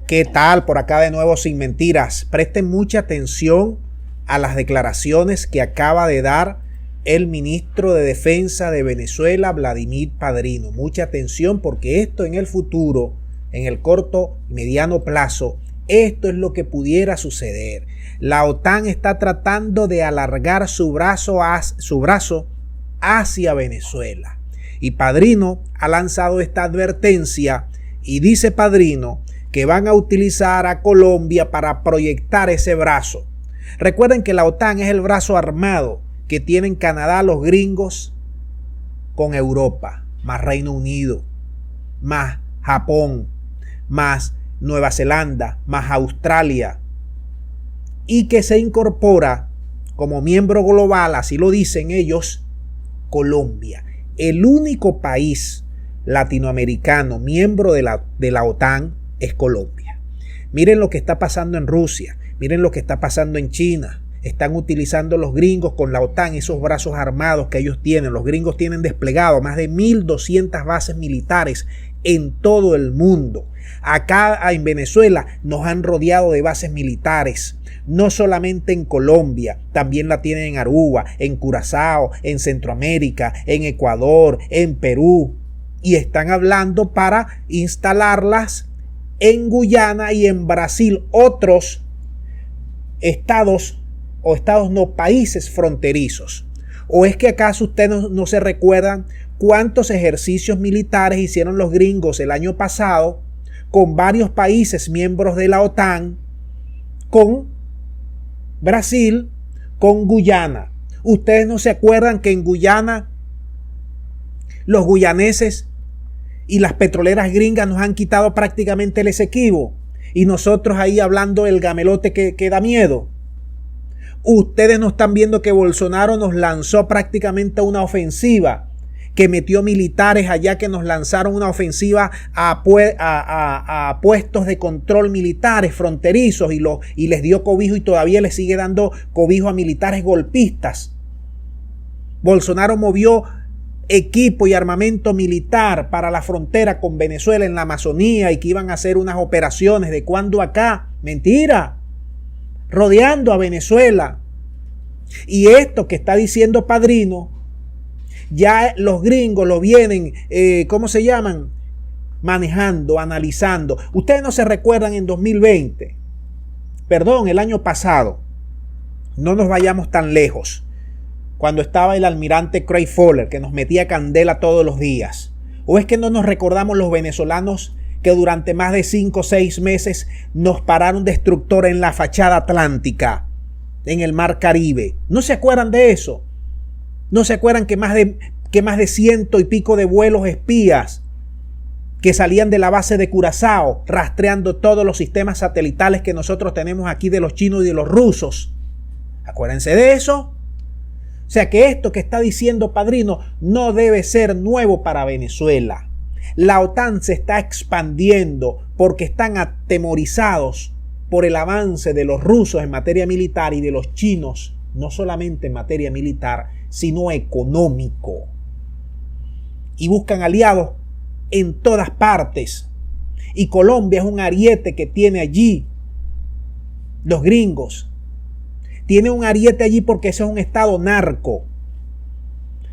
¿Qué tal? Por acá de nuevo Sin Mentiras. Presten mucha atención a las declaraciones que acaba de dar el ministro de Defensa de Venezuela, Vladimir Padrino. Mucha atención porque esto en el futuro, en el corto y mediano plazo, esto es lo que pudiera suceder. La OTAN está tratando de alargar su brazo hacia Venezuela. Y Padrino ha lanzado esta advertencia y dice Padrino que van a utilizar a Colombia para proyectar ese brazo. Recuerden que la OTAN es el brazo armado que tienen Canadá, los gringos, con Europa, más Reino Unido, más Japón, más Nueva Zelanda, más Australia, y que se incorpora como miembro global, así lo dicen ellos, Colombia. El único país latinoamericano miembro de la OTAN es Colombia. Miren lo que está pasando en Rusia, miren lo que está pasando en China. Están utilizando los gringos con la OTAN esos brazos armados que ellos tienen. Los gringos tienen desplegado más de 1.200 bases militares en todo el mundo. Acá en Venezuela nos han rodeado de bases militares. No solamente en Colombia, también la tienen en Aruba, en Curazao, en Centroamérica, en Ecuador, en Perú. Y están hablando para instalarlas en Guyana y en Brasil, otros países fronterizos. ¿O es que acaso ustedes no se recuerdan cuántos ejercicios militares hicieron los gringos el año pasado con varios países miembros de la OTAN, con Brasil, con Guyana? ¿Ustedes no se acuerdan que en Guyana los guyaneses y las petroleras gringas nos han quitado prácticamente el Esequibo? Y nosotros ahí hablando del gamelote que da miedo. Ustedes no están viendo que Bolsonaro nos lanzó prácticamente una ofensiva, que metió militares allá, que nos lanzaron una ofensiva a puestos de control militares fronterizos y les dio cobijo y todavía les sigue dando cobijo a militares golpistas. Bolsonaro movió equipo y armamento militar para la frontera con Venezuela en la Amazonía y que iban a hacer unas operaciones. ¿De cuándo acá? Mentira. Rodeando a Venezuela. Y esto que está diciendo Padrino, ya los gringos lo vienen, manejando, analizando. Ustedes no se recuerdan en 2020, el año pasado, no nos vayamos tan lejos, cuando estaba el almirante Craig Fowler, que nos metía candela todos los días. ¿O es que no nos recordamos los venezolanos que durante más de 5 o 6 meses nos pararon destructores en la fachada atlántica, en el mar Caribe? ¿No se acuerdan de eso? ¿No se acuerdan que más de 100 y pico de vuelos espías que salían de la base de Curazao, rastreando todos los sistemas satelitales que nosotros tenemos aquí de los chinos y de los rusos? Acuérdense de eso. O sea que esto que está diciendo Padrino no debe ser nuevo para Venezuela. La OTAN se está expandiendo porque están atemorizados por el avance de los rusos en materia militar y de los chinos, no solamente en materia militar, sino económico. Y buscan aliados en todas partes. Y Colombia es un ariete que tiene allí los gringos. Tiene un ariete allí porque ese es un estado narco.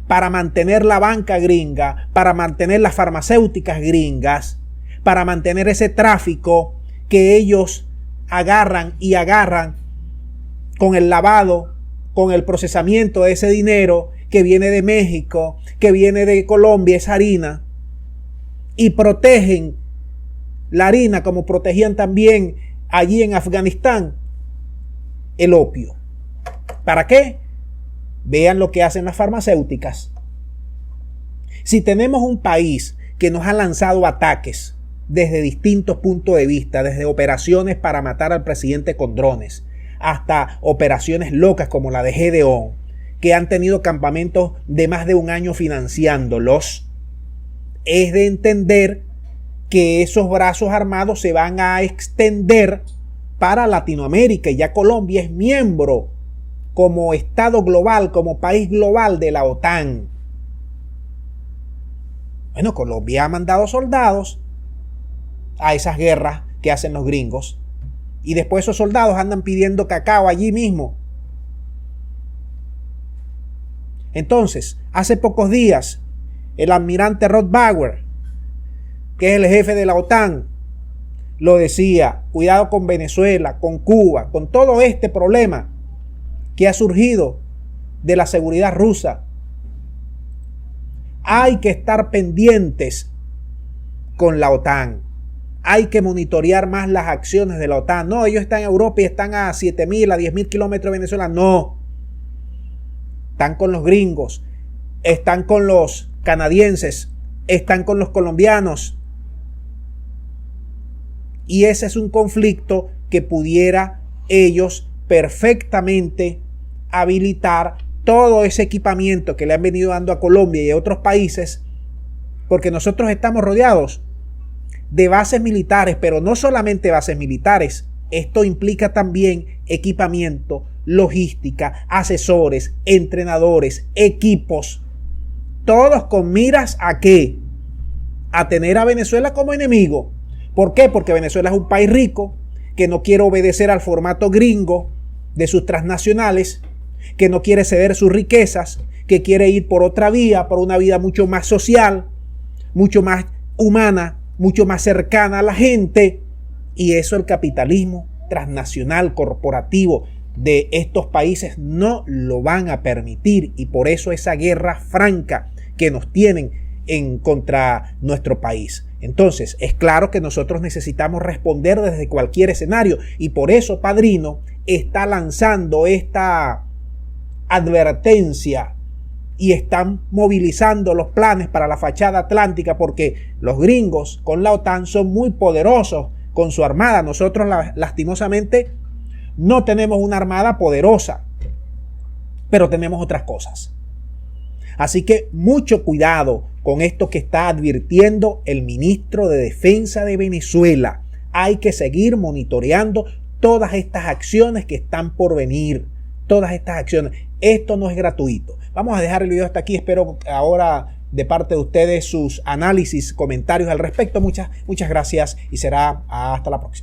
Para mantener la banca gringa, para mantener las farmacéuticas gringas, para mantener ese tráfico que ellos agarran con el lavado, con el procesamiento de ese dinero que viene de México, que viene de Colombia, esa harina, y protegen la harina como protegían también allí en Afganistán el opio. ¿Para qué? Vean lo que hacen las farmacéuticas. Si tenemos un país que nos ha lanzado ataques desde distintos puntos de vista, desde operaciones para matar al presidente con drones, hasta operaciones locas como la de Gedeón, que han tenido campamentos de más de un año financiándolos, es de entender que esos brazos armados se van a extender para Latinoamérica, y ya Colombia es miembro como Estado global, como país global de la OTAN. Bueno, Colombia ha mandado soldados a esas guerras que hacen los gringos. Y después esos soldados andan pidiendo cacao allí mismo. Entonces, hace pocos días, el almirante Rod Bauer, que es el jefe de la OTAN, lo decía: cuidado con Venezuela, con Cuba, con todo este problema que ha surgido de la seguridad rusa. Hay que estar pendientes con la OTAN. Hay que monitorear más las acciones de la OTAN. No, ellos están en Europa y están a 7.000, a 10.000 kilómetros de Venezuela. No. Están con los gringos, están con los canadienses, están con los colombianos. Y ese es un conflicto que pudiera ellos perfectamente habilitar todo ese equipamiento que le han venido dando a Colombia y a otros países, porque nosotros estamos rodeados de bases militares, pero no solamente bases militares. Esto implica también equipamiento, logística, asesores, entrenadores, equipos, todos con miras ¿a qué? A tener a Venezuela como enemigo. ¿Por qué? Porque Venezuela es un país rico, que no quiere obedecer al formato gringo de sus transnacionales, que no quiere ceder sus riquezas, que quiere ir por otra vía, por una vida mucho más social, mucho más humana, mucho más cercana a la gente. Y eso el capitalismo transnacional, corporativo de estos países no lo van a permitir, y por eso esa guerra franca que nos tienen en contra nuestro país. Entonces, es claro que nosotros necesitamos responder desde cualquier escenario, y por eso Padrino está lanzando esta advertencia y están movilizando los planes para la fachada atlántica, porque los gringos con la OTAN son muy poderosos con su armada. Nosotros lastimosamente no tenemos una armada poderosa, pero tenemos otras cosas. Así que mucho cuidado con esto que está advirtiendo el ministro de Defensa de Venezuela. Hay que seguir monitoreando todas estas acciones que están por venir. Todas estas acciones. Esto no es gratuito. Vamos a dejar el video hasta aquí. Espero ahora de parte de ustedes sus análisis, comentarios al respecto. Muchas gracias y será hasta la próxima.